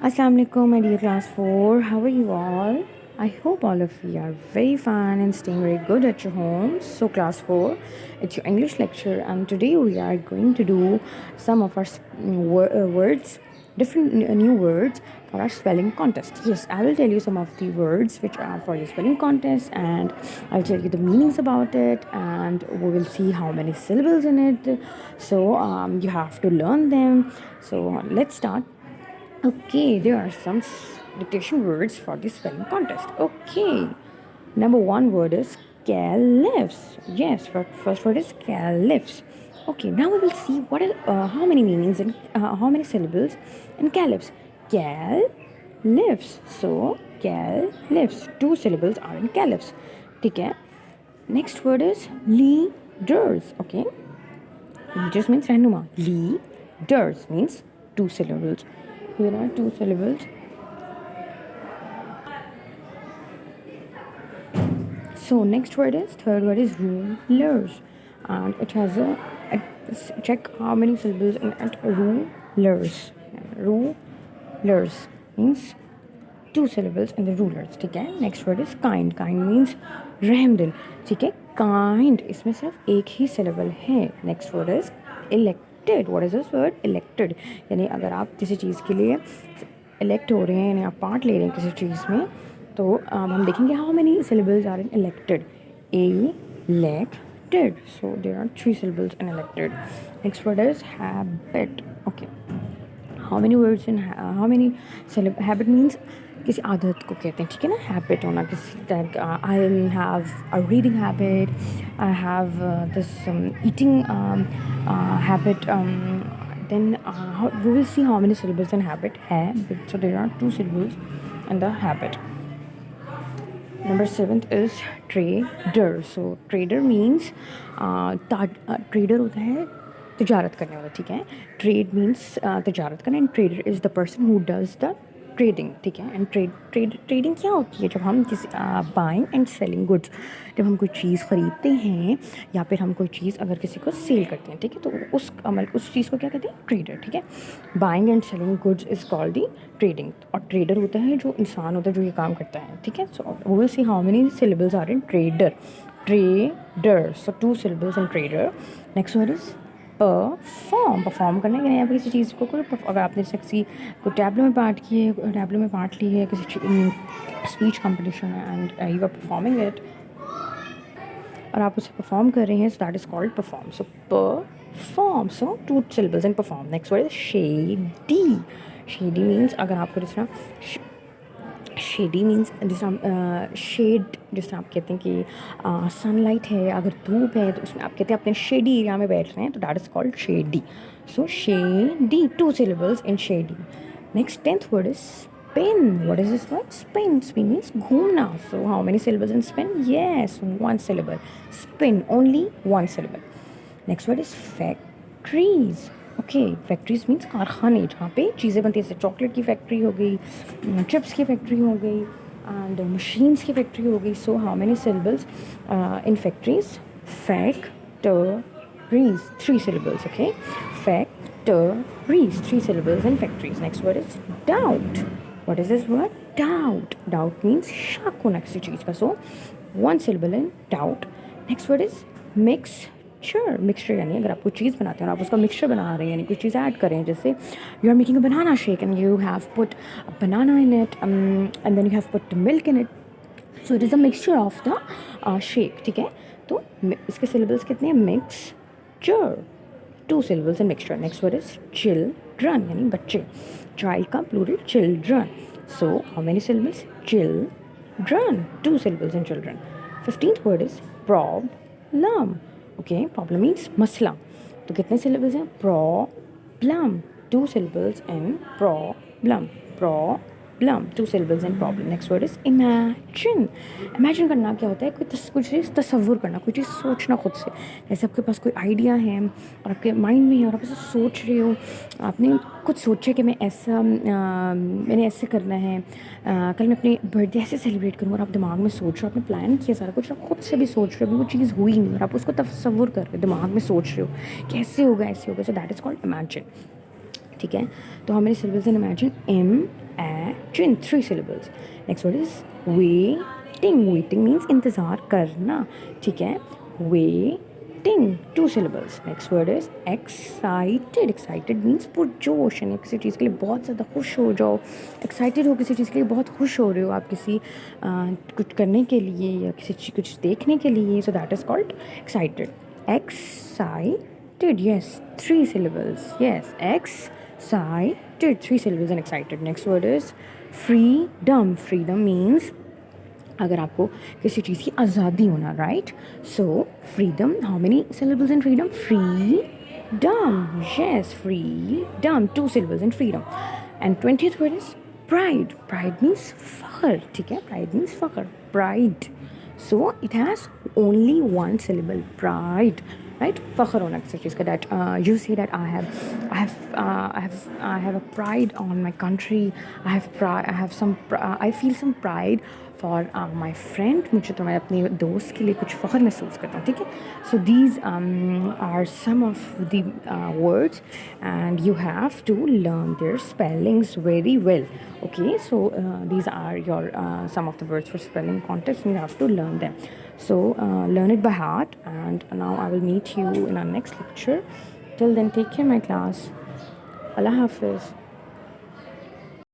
Assalamu alaikum, my dear class 4. How are you all? I hope all of you are very fine and staying very good at your homes. So, class 4, it's your English lecture, and today we are going to do some of our words, different new words for our spelling contest. Yes, I will tell you some of the words which are for your spelling contest, and I'll tell you the meanings about it, and we will see how many syllables in it. So, you have to learn them. So, let's start. Okay, there are some dictation words for the spelling contest. Okay, number one word is caliphs. Yes, first word is caliphs. Okay, now we will see how many meanings and how many syllables in caliphs. Caliphs. So caliphs. 2 syllables are in caliphs. Okay. Next word is leaders. Okay. Leaders means ranuma. Leaders means 2 syllables. Here are 2 syllables. So next third word is rulers, and it has check how many syllables in it. Rulers. Rulers means 2 syllables in the rulers. ठीक है. Next word is kind. Kind means रहमदिल. ठीक है. Kind इसमें सिर्फ एक ही syllable है. Next word is elected. What is this word? Elected. यानी अगर आप किसी चीज़ के लिए elect हो रहे हैं यानी आप पार्ट ले रहे हैं किसी चीज़ में, तो हम देखेंगे how many syllables are in elected. Elected. So there are 3 syllables in elected. Next word is habit. Okay. How many words in how many syllables? Habit means किसी आदत को कहते हैं. ठीक है ना. हैबिट होना किसी like I have a reading habit, I have this eating habit. Then we will see how many syllables in habit. So there are 2 syllables in the habit. Number 7th is trader. So trader means trader होता है तिजारत करने वाला. ठीक है. Trade means तिजारत करना, and trader is the person who does the trading. ठीक है. एंड ट्रेडिंग क्या होती है? जब हम किसी बाइंग एंड सेलिंग गुड्स, जब हम कोई चीज़ ख़रीदते हैं या फिर हम कोई चीज़ अगर किसी को सेल करते हैं, ठीक है, तो उस चीज़ को क्या कहते हैं? ट्रेडर. ठीक है. Buying and selling goods is called the trading. और ट्रेडर होता है जो इंसान होता है जो ये काम करता है. ठीक है. So we will see how many syllables are in trader. So 2 syllables in trader. Next word is perform करना है. यहाँ पर किसी चीज़ को अगर आपने कोई टैबलो में पार्ट ली है किसी speech competition and you are performing it, और आप उसे परफॉर्म कर रहे हैं, so that is called perform. So perform. So 2 syllables in perform. Next word is shady. Shady means अगर आपको जिस तरह शेडी मीन्स शेड, जिस तरह आप कहते हैं कि सनलाइट है, अगर धूप है तो उसमें आप कहते हैं अपने शेडी एरिया में बैठ रहे हैं, तो that is called shady. So shady. 2 syllables in shady. Next 10th word is spin. What is this word? Spin. Spin means घूमना. So how many syllables in spin? Yes, 1 syllable. Spin, only 1 syllable. Next word is factories. Okay. Factories means कारखाने जहाँ पे चीज़ें बनती हैं. जैसे chocolate की factory हो गई, चिप्स की फैक्ट्री हो गई, एंड मशीन्स की फैक्ट्री हो गई. सो how many syllables in factories? Factories. 3 syllables. Okay. Factories. 3 syllables in factories. Next word is doubt. What is this word? Doubt. Doubt means शक होना किसी चीज़ का. सो 1 syllable in doubt. Next word is mixture यानी अगर आप कोई चीज़ बनाते हैं और आप उसका मिक्सचर बना रहे हैं, यानी कोई चीज़ ऐड करें, जैसे you are making a banana shake and you have put banana in it and then you have put milk in it, so it is a mixture of the shake. ठीक है. तो इसके सिलेबल्स कितने हैं? Mixture. 2 syllables in mixture. Next word is children यानी बच्चे. Child का plural children. So how many syllables? Children. 2 syllables in children. 15th word is problem. Okay. Problem means मसला. तो कितने syllables हैं? Problem. 2 syllables in problem. 2 syllables in problem. Next word is imagine. Imagine करना क्या होता है? कोई चीज़ तसव्वुर करना, कोई चीज़ सोचना खुद से. जैसे आपके पास कोई आइडिया है और आपके माइंड में है और आप ऐसे सोच रहे हो, आपने कुछ सोचा कि मैंने ऐसे करना है, कल मैं अपनी बर्थडे ऐसे सेलिब्रेट करूँगा, और आप दिमाग में सोच रहे हो, आपने प्लान किया सारा कुछ, आप खुद से भी सोच रहे हो, वो चीज़ हुई नहीं और आप उसको तसव्वुर कर रहे हो, दिमाग में सोच रहे हो कैसे होगा, ऐसे होगा. सो दैट इज़ कॉल्ड इमेजिन. ठीक है. तो हमारे syllabus in imagine imagine, 3 syllables. Next word is waiting. Waiting means इंतज़ार करना, ठीक है. Waiting, 2 syllables. Next word is excited. Excited means पुरजोश, यानी किसी चीज़ के लिए बहुत ज़्यादा खुश हो जाओ. Excited हो किसी चीज़ के लिए, बहुत खुश हो रहे हो आप किसी कुछ करने के लिए या किसी कुछ देखने के लिए. So that is called excited. Excited, yes, 3 syllables. Yes, excited, 3 syllables and excited. Next word is freedom. Freedom means अगर आपको किसी चीज़ की आज़ादी होना, right. So freedom, how many syllables in freedom? Freedom, yes, freedom, 2 syllables in freedom. And 20th word is pride. Pride means फ़ख्र, ठीक है. Pride means फ़ख्र, pride. So it has only 1 syllable, pride, right? फ़ख्र होना किसी चीज़ का. That you say that I have a pride on my country. I feel some pride for my friend. मुझे तो मैं अपने दोस्त के लिए कुछ फ़ख्र महसूस करता हूँ, ठीक है. So these are some of the words, and you have to learn their spellings very well. Okay, so these are your some of the words for spelling contest, and you have to learn them. So learn it by heart, and now I will meet you in our next lecture. Till then, take care, my class. Allah Hafiz.